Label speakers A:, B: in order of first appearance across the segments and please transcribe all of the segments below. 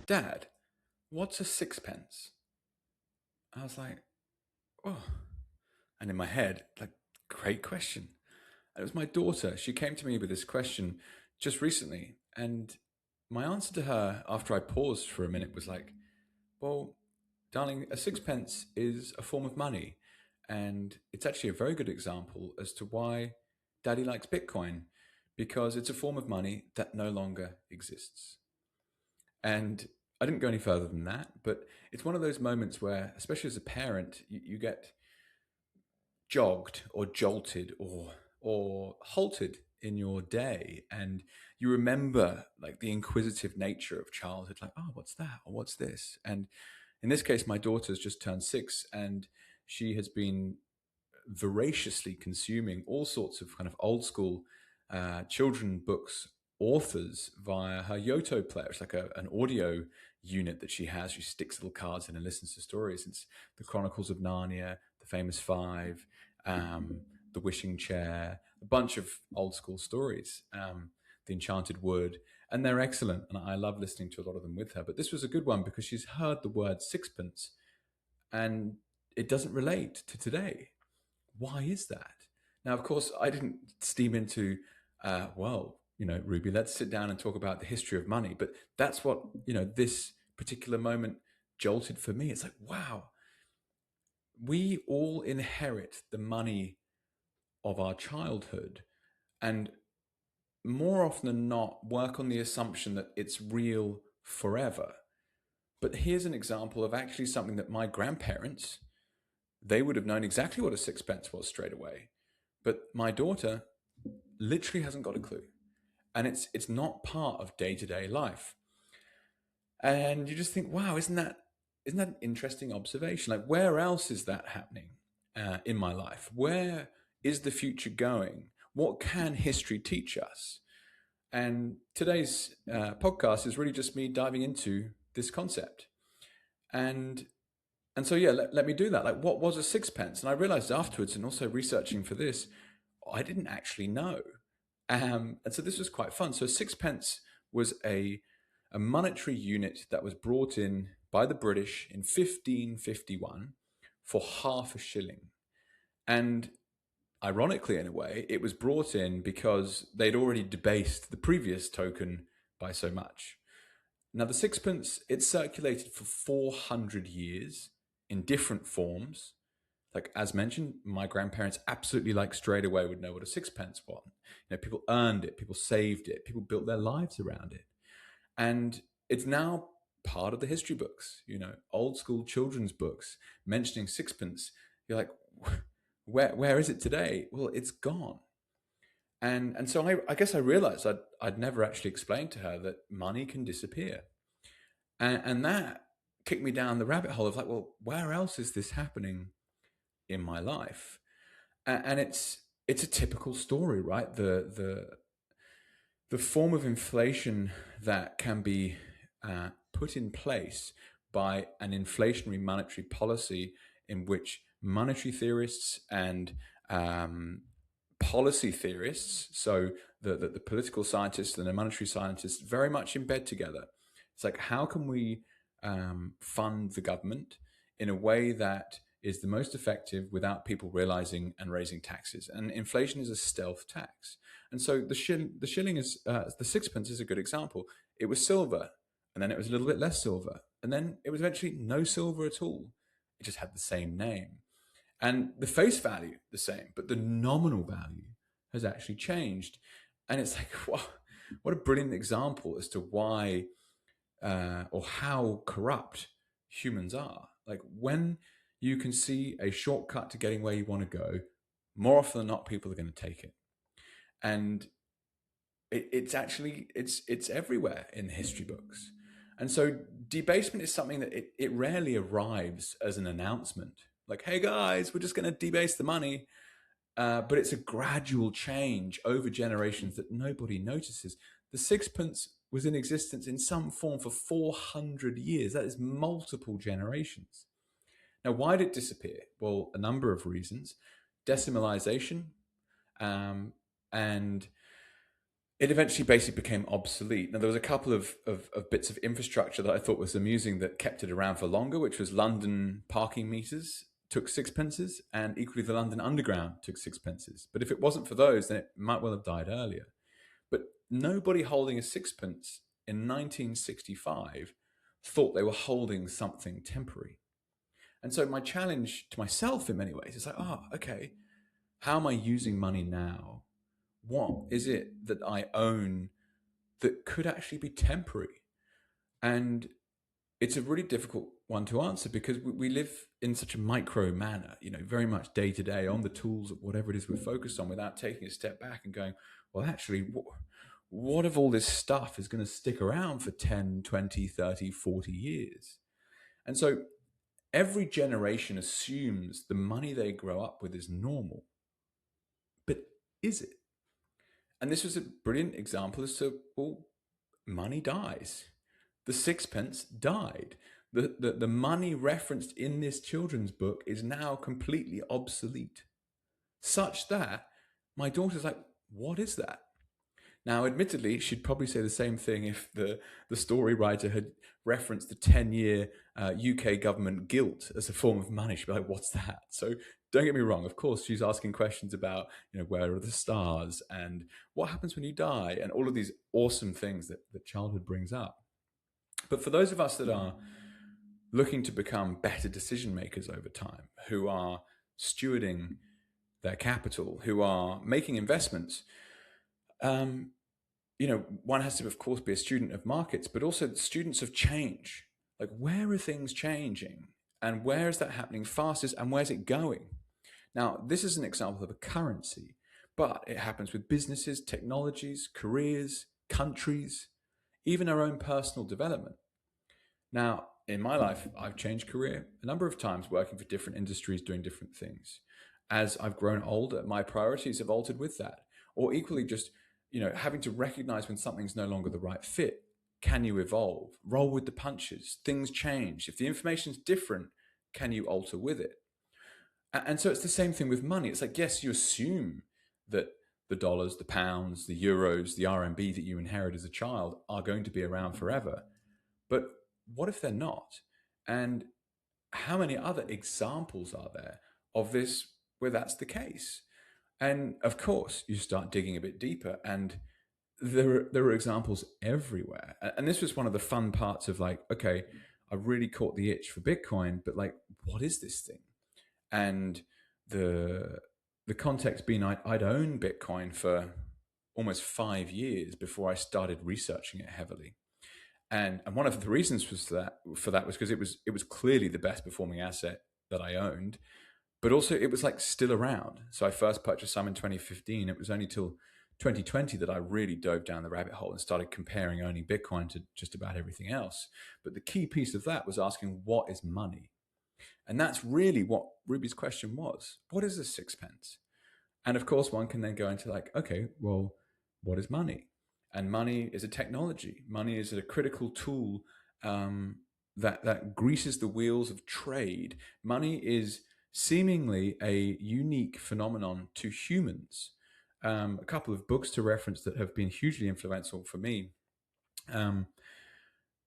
A: Dad, what's a sixpence? I was like, oh. And in my head, like, great question. And it was my daughter. She came to me with this question just recently. And my answer to her, after I paused for a minute, was like, well, darling, a sixpence is a form of money. And it's actually a very good example as to why Daddy likes Bitcoin, because it's a form of money that no longer exists. And I didn't go any further than that, but it's one of those moments where, especially as a parent, you get jogged or jolted or halted in your day, and you remember like the inquisitive nature of childhood, like, oh, what's that, or what's this? And in this case, my daughter's just turned 6, and she has been voraciously consuming all sorts of kind of old school children books authors via her Yoto player. It's like an audio unit that she has. She sticks little cards in and listens to stories. It's the Chronicles of Narnia, the Famous Five, the Wishing Chair, a bunch of old school stories, the Enchanted Wood, and they're excellent. And I love listening to a lot of them with her. But this was a good one because she's heard the word sixpence and it doesn't relate to today. Why is that? Now, of course, I didn't steam into, Ruby, let's sit down and talk about the history of money. But that's what, this particular moment jolted for me. It's like, wow, we all inherit the money of our childhood, and more often than not, work on the assumption that it's real forever. But here's an example of actually something that my grandparents, they would have known exactly what a sixpence was straight away. But my daughter literally hasn't got a clue. And it's not part of day-to-day life. And you just think, wow, isn't that an interesting observation? Like, where else is that happening in my life? Where is the future going? What can history teach us? And today's podcast is really just me diving into this concept. And so, yeah, let me do that. Like, what was a sixpence? And I realized afterwards, and also researching for this, I didn't actually know. And so this was quite fun. So sixpence was a monetary unit that was brought in by the British in 1551 for half a shilling. And ironically, in a way, it was brought in because they'd already debased the previous token by so much. Now, the sixpence, it circulated for 400 years in different forms. Like, as mentioned, my grandparents absolutely, like, straight away would know what a sixpence was. People earned it, people saved it, people built their lives around it. And it's now part of the history books, old school children's books mentioning sixpence. You're like, where is it today? Well, it's gone. And so I guess I realized I'd never actually explained to her that money can disappear. And that kicked me down the rabbit hole of like, well, where else is this happening in my life? And it's a typical story, right? The form of inflation that can be put in place by an inflationary monetary policy in which monetary theorists and policy theorists, so the political scientists and the monetary scientists, very much in bed together. It's like, how can we fund the government in a way that is the most effective without people realizing and raising taxes? And inflation is a stealth tax. And so the shilling is, the sixpence is a good example. It was silver, and then it was a little bit less silver, and then it was eventually no silver at all. It just had the same name. And the face value, the same, but the nominal value has actually changed. And it's like, wow, what a brilliant example as to why or how corrupt humans are. Like, when you can see a shortcut to getting where you want to go, more often than not, people are going to take it. And it's actually, it's everywhere in the history books. And so debasement is something that it rarely arrives as an announcement. Like, hey guys, we're just going to debase the money. But it's a gradual change over generations that nobody notices. The sixpence was in existence in some form for 400 years. That is multiple generations. Now, why did it disappear? Well, a number of reasons. Decimalization, and it eventually basically became obsolete. Now, there was a couple of bits of infrastructure that I thought was amusing that kept it around for longer, which was London parking meters took sixpences, and equally the London Underground took sixpences. But if it wasn't for those, then it might well have died earlier. But nobody holding a sixpence in 1965 thought they were holding something temporary. And so my challenge to myself in many ways is like, okay, how am I using money now? What is it that I own that could actually be temporary? And it's a really difficult one to answer because we live in such a micro manner, very much day to day on the tools of whatever it is we're focused on, without taking a step back and going, well, actually, what of all this stuff is going to stick around for 10, 20, 30, 40 years? And so every generation assumes the money they grow up with is normal. But is it? And this was a brilliant example as to, well, money dies. The sixpence died. The money referenced in this children's book is now completely obsolete, such that my daughter's like, what is that? Now, admittedly, she'd probably say the same thing if the story writer had referenced the 10-year UK government gilt as a form of money. She'd be like, what's that? So don't get me wrong. Of course, she's asking questions about, where are the stars and what happens when you die and all of these awesome things that childhood brings up. But for those of us that are looking to become better decision makers over time, who are stewarding their capital, who are making investments, one has to, of course, be a student of markets, but also students of change. Like, where are things changing? And where is that happening fastest? And where's it going? Now, this is an example of a currency, but it happens with businesses, technologies, careers, countries, even our own personal development. Now, in my life, I've changed career a number of times, working for different industries, doing different things. As I've grown older, my priorities have altered with that. Or equally, just having to recognize when something's no longer the right fit. Can you evolve? Roll with the punches. Things change. If the information's different, can you alter with it? And so it's the same thing with money. It's like, yes, you assume that the dollars, the pounds, the euros, the RMB that you inherit as a child are going to be around forever. But what if they're not? And how many other examples are there of this where that's the case? And of course, you start digging a bit deeper, and there are examples everywhere. And this was one of the fun parts of like, okay, I really caught the itch for Bitcoin, but like, what is this thing? And the context being, I'd owned Bitcoin for almost 5 years before I started researching it heavily. And one of the reasons for that was because it was clearly the best performing asset that I owned. But also, it was like still around. So I first purchased some in 2015. It was only till 2020 that I really dove down the rabbit hole and started comparing owning Bitcoin to just about everything else. But the key piece of that was asking, what is money? And that's really what Ruby's question was. What is a sixpence? And of course, one can then go into like, okay, well, what is money? And money is a technology. Money is a critical tool that greases the wheels of trade. Money is seemingly a unique phenomenon to humans. A couple of books to reference that have been hugely influential for me.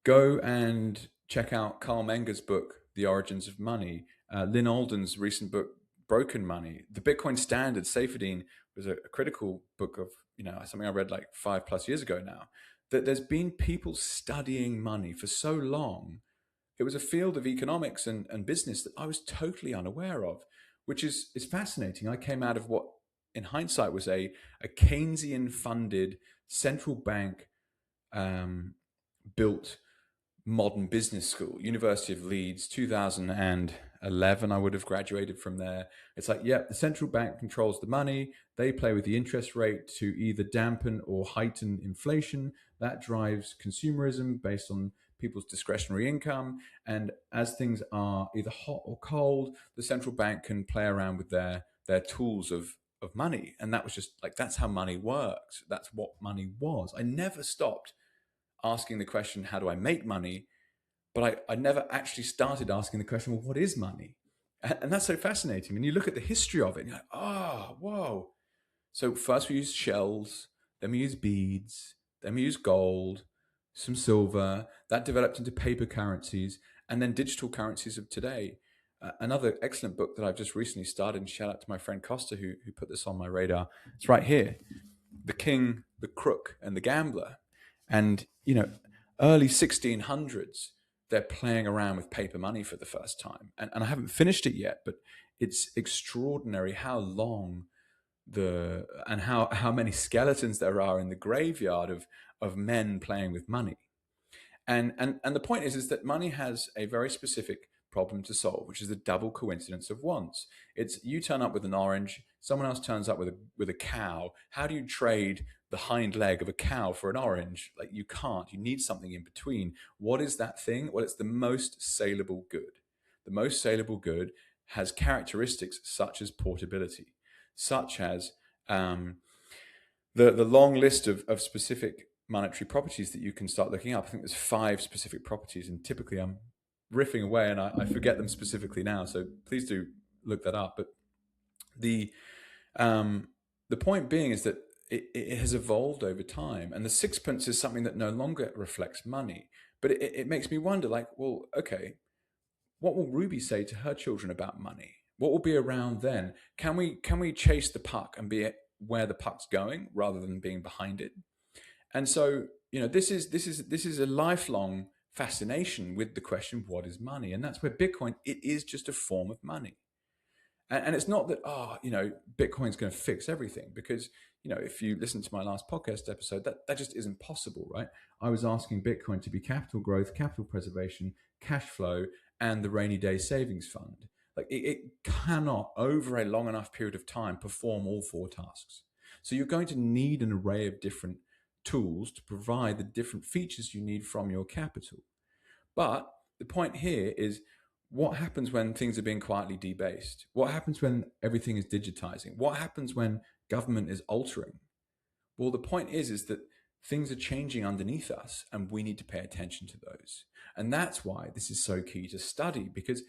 A: Go and check out Carl Menger's book, The Origins of Money. Lynn Alden's recent book, Broken Money. The Bitcoin Standard, Saifedean, was a critical book of, something I read like 5+ years ago now, that there's been people studying money for so long. It was a field of economics and business that I was totally unaware of, which is fascinating. I came out of what, in hindsight, was a Keynesian-funded central bank built modern business school, University of Leeds, 2011. I would have graduated from there. It's like, yeah, the central bank controls the money. They play with the interest rate to either dampen or heighten inflation. That drives consumerism based on people's discretionary income. And as things are either hot or cold, the central bank can play around with their tools of money. And that was just like, that's how money works. That's what money was. I never stopped asking the question, how do I make money? But I never actually started asking the question, well, what is money? And that's so fascinating. And you look at the history of it and you're like, oh, whoa. So first we used shells, then we used beads, then we used gold, some silver. That developed into paper currencies, and then digital currencies of today. Another excellent book that I've just recently started, and shout out to my friend Costa who put this on my radar. It's right here, The King, the Crook, and the Gambler. And, early 1600s, they're playing around with paper money for the first time. And I haven't finished it yet, but it's extraordinary how long how many skeletons there are in the graveyard of men playing with money. And the point is that money has a very specific problem to solve, which is the double coincidence of wants. It's you turn up with an orange, someone else turns up with a cow. How do you trade the hind leg of a cow for an orange? Like, you can't. You need something in between. What is that thing? Well, it's the most saleable good. The most saleable good has characteristics such as portability, such as the long list of specific monetary properties that you can start looking up. I think there's 5 specific properties, and typically I'm riffing away and I forget them specifically now, so please do look that up. But the point being is that it has evolved over time, and the sixpence is something that no longer reflects money. But it makes me wonder, like, well, okay, what will Ruby say to her children about money? What will be around then? Can we chase the puck and be where the puck's going rather than being behind it? And so, this is a lifelong fascination with the question, what is money? And that's where Bitcoin, it is just a form of money. And it's not that, Bitcoin's going to fix everything, because, if you listen to my last podcast episode, that just isn't possible, right? I was asking Bitcoin to be capital growth, capital preservation, cash flow, and the rainy day savings fund. Like, it cannot, over a long enough period of time, perform all 4 tasks. So you're going to need an array of different tools to provide the different features you need from your capital. But the point here is, what happens when things are being quietly debased? What happens when everything is digitizing? What happens when government is altering? Well, the point is that things are changing underneath us, and we need to pay attention to those. And that's why this is so key to study, because,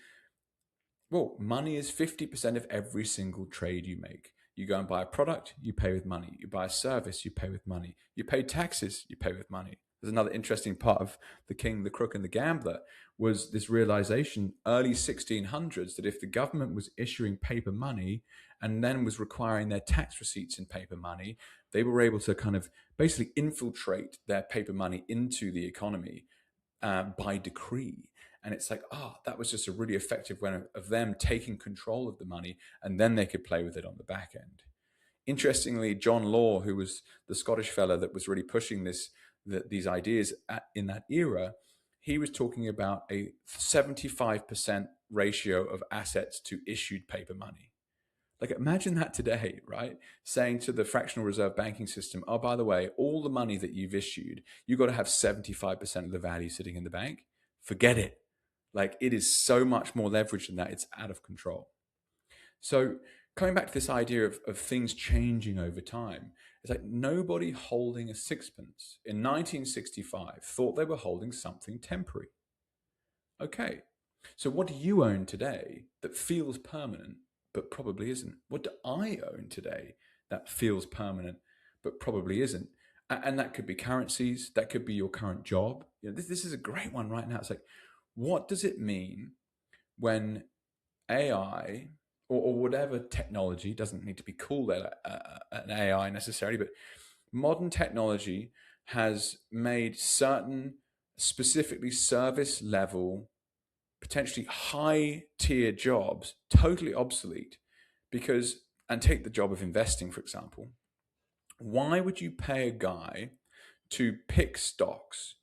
A: well, money is 50% of every single trade you make. You go and buy a product, you pay with money. You buy a service, you pay with money. You pay taxes, you pay with money. There's another interesting part of The King, the Crook, and the Gambler, was this realization, early 1600s, that if the government was issuing paper money and then was requiring their tax receipts in paper money, they were able to kind of basically infiltrate their paper money into the economy by decree. And it's like, that was just a really effective way of them taking control of the money, and then they could play with it on the back end. Interestingly, John Law, who was the Scottish fella that was really pushing these ideas in that era, he was talking about a 75% ratio of assets to issued paper money. Like, imagine that today, right? Saying to the fractional reserve banking system, oh, by the way, all the money that you've issued, you've got to have 75% of the value sitting in the bank. Forget it. Like, it is so much more leverage than that. It's out of control. So coming back to this idea of things changing over time, it's like nobody holding a sixpence in 1965 thought they were holding something temporary. Okay, so what do you own today that feels permanent but probably isn't? What do I own today that feels permanent but probably isn't? And that could be currencies, that could be your current job. This is a great one right now. It's like, what does it mean when AI or whatever technology, doesn't need to be called an AI necessarily, but modern technology has made certain specifically service level, potentially high tier jobs totally obsolete? Because, and take the job of investing, for example, why would you pay a guy to pick stocks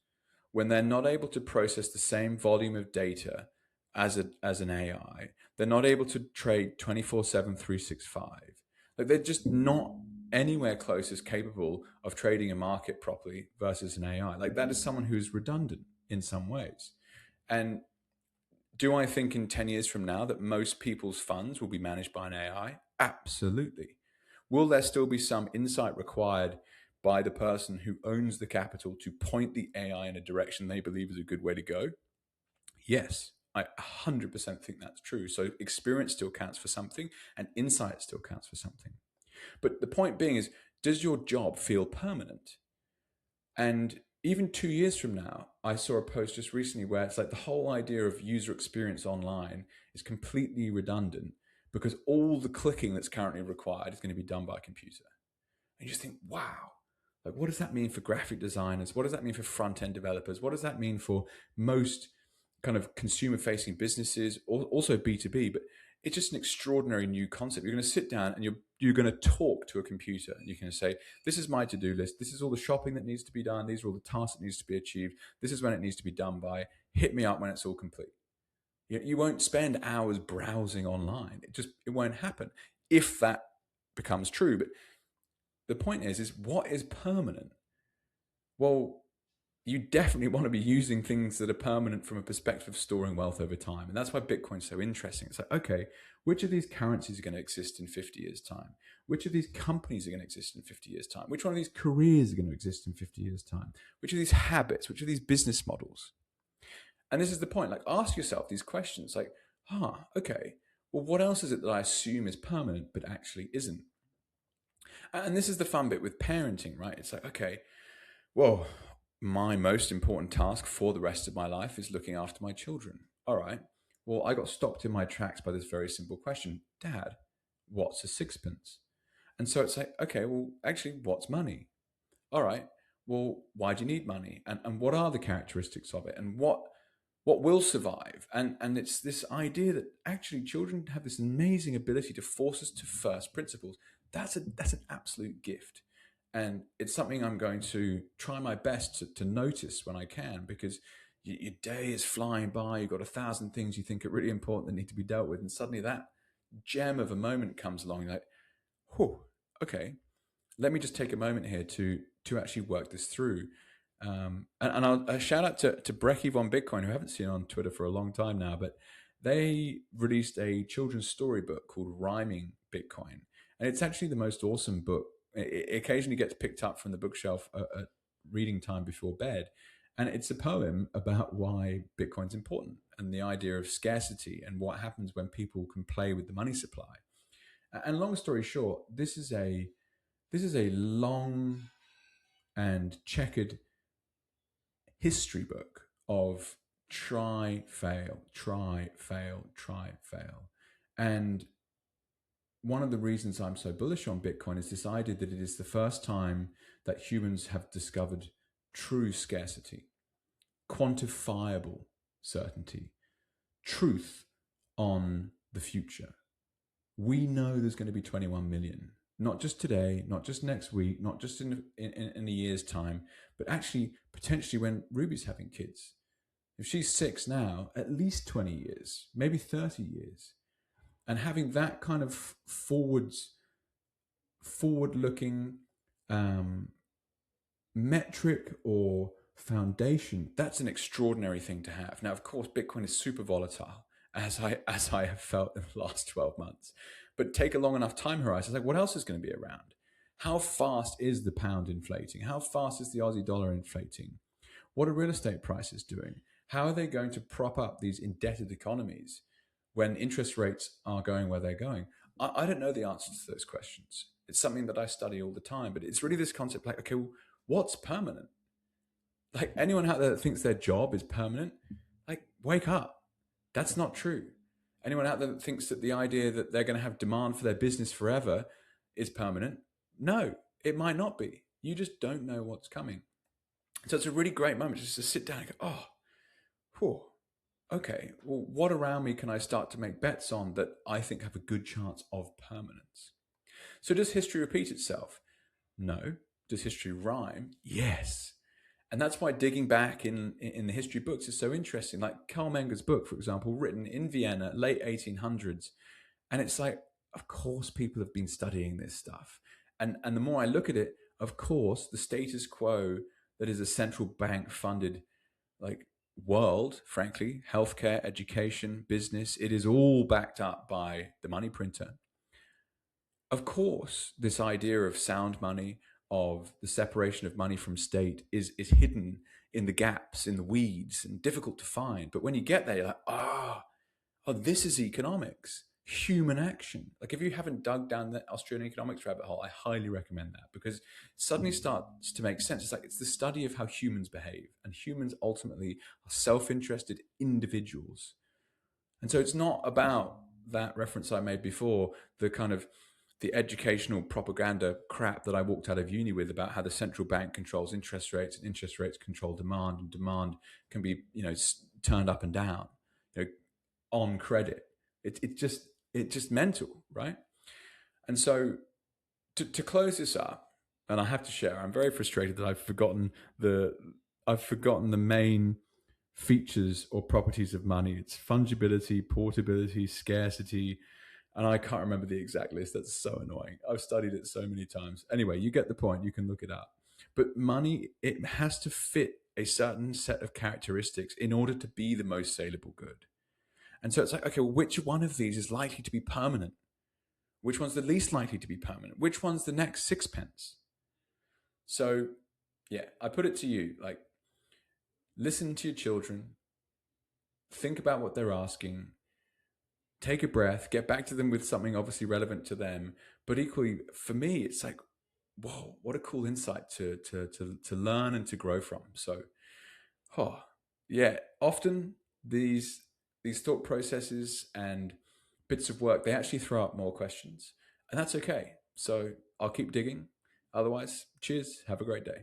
A: when they're not able to process the same volume of data as an AI? They're not able to trade 24/7, 365. Like, they're just not anywhere close as capable of trading a market properly versus an AI. Like, that is someone who's redundant in some ways. And do I think in 10 years from now that most people's funds will be managed by an AI? Absolutely. Will there still be some insight required by the person who owns the capital to point the AI in a direction they believe is a good way to go? Yes, I 100% think that's true. So experience still counts for something, and insight still counts for something. But the point being is, does your job feel permanent? And even 2 years from now, I saw a post just recently where it's like the whole idea of user experience online is completely redundant because all the clicking that's currently required is going to be done by a computer. And you just think, wow, like what does that mean for graphic designers? What does that mean for front end developers? What does that mean for most kind of consumer facing businesses, also B2B? But it's just an extraordinary new concept. You're going to sit down and you're going to talk to a computer. You can say, this is my to-do list. This is all the shopping that needs to be done. These are all the tasks that needs to be achieved. This is when it needs to be done by. Hit me up when it's all complete. You won't spend hours browsing online. It won't happen if that becomes true. But the point is what is permanent? Well, you definitely want to be using things that are permanent from a perspective of storing wealth over time. And that's why Bitcoin's so interesting. It's like, okay, which of these currencies are going to exist in 50 years' time? Which of these companies are going to exist in 50 years' time? Which one of these careers are going to exist in 50 years' time? Which of these habits? Which of these business models? And this is the point. Like, ask yourself these questions like, okay, well, what else is it that I assume is permanent but actually isn't? And this is the fun bit with parenting, right? It's like, okay, well, my most important task for the rest of my life is looking after my children. All right. Well, I got stopped in my tracks by this very simple question. Dad, what's a sixpence? And so it's like, okay, well, actually, what's money? All right. Well, why do you need money? And what are the characteristics of it? And what will survive? And it's this idea that actually children have this amazing ability to force us to first principles. That's an absolute gift. And it's something I'm going to try my best to notice when I can, because your day is flying by. You've got 1,000 things you think are really important that need to be dealt with. And suddenly that gem of a moment comes along. You're like, whew, okay, let me just take a moment here to actually work this through. And I'll a shout out to Brecky von Bitcoin, who I haven't seen on Twitter for a long time now, but they released a children's storybook called Rhyming Bitcoin. And it's actually the most awesome book. It occasionally gets picked up from the bookshelf at reading time before bed. And it's a poem about why Bitcoin's important and the idea of scarcity and what happens when people can play with the money supply. And long story short, this is a long and checkered history book of try, fail, try, fail, try, fail. And one of the reasons I'm so bullish on Bitcoin is this idea that it is the first time that humans have discovered true scarcity, quantifiable certainty, truth on the future. We know there's going to be 21 million, not just today, not just next week, not just in a year's time, but actually potentially when Ruby's having kids. If she's 6 now, at least 20 years, maybe 30 years. And having that kind of forward-looking metric or foundation, that's an extraordinary thing to have. Now, of course, Bitcoin is super volatile, as I have felt in the last 12 months. But take a long enough time horizon, like what else is going to be around? How fast is the pound inflating? How fast is the Aussie dollar inflating? What are real estate prices doing? How are they going to prop up these indebted economies when interest rates are going where they're going? I don't know the answers to those questions. It's something that I study all the time, but it's really this concept like, okay, well, what's permanent? Like anyone out there that thinks their job is permanent, like wake up. That's not true. Anyone out there that thinks that the idea that they're going to have demand for their business forever is permanent, no, it might not be. You just don't know what's coming. So it's a really great moment just to sit down and go, oh, whew, okay, well, what around me can I start to make bets on that I think have a good chance of permanence? So does history repeat itself? No. Does history rhyme? Yes. And that's why digging back in the history books is so interesting. Like Carl Menger's book, for example, written in Vienna, late 1800s. And it's like, of course, people have been studying this stuff. And the more I look at it, of course, the status quo that is a central bank funded like world, frankly, healthcare, education, business, it is all backed up by the money printer. Of course, this idea of sound money, of the separation of money from state is hidden in the gaps, in the weeds, and difficult to find. But when you get there, you're like, oh, this is economics. human action. Like if you haven't dug down the Austrian economics rabbit hole, I highly recommend that, because it suddenly starts to make sense. It's like it's the study of how humans behave, and humans ultimately are self-interested individuals. And so it's not about that reference I made before, the kind of the educational propaganda crap that I walked out of uni with about how the central bank controls interest rates and interest rates control demand, and demand can be, turned up and down, you know, on credit. It's just mental, right? And so to close this up, and I have to share, I'm very frustrated that I've forgotten the main features or properties of money. It's fungibility, portability, scarcity, and I can't remember the exact list. That's so annoying. I've studied it so many times. Anyway, you get the point. You can look it up. But money, it has to fit a certain set of characteristics in order to be the most saleable good. And so it's like, okay, well, which one of these is likely to be permanent? Which one's the least likely to be permanent? Which one's the next sixpence? So, yeah, I put it to you, like, listen to your children, think about what they're asking, take a breath, get back to them with something obviously relevant to them. But equally, for me, it's like, whoa, what a cool insight to learn and to grow from. So, yeah, often these thought processes and bits of work, they actually throw up more questions, and that's okay. So I'll keep digging. Otherwise, cheers. Have a great day.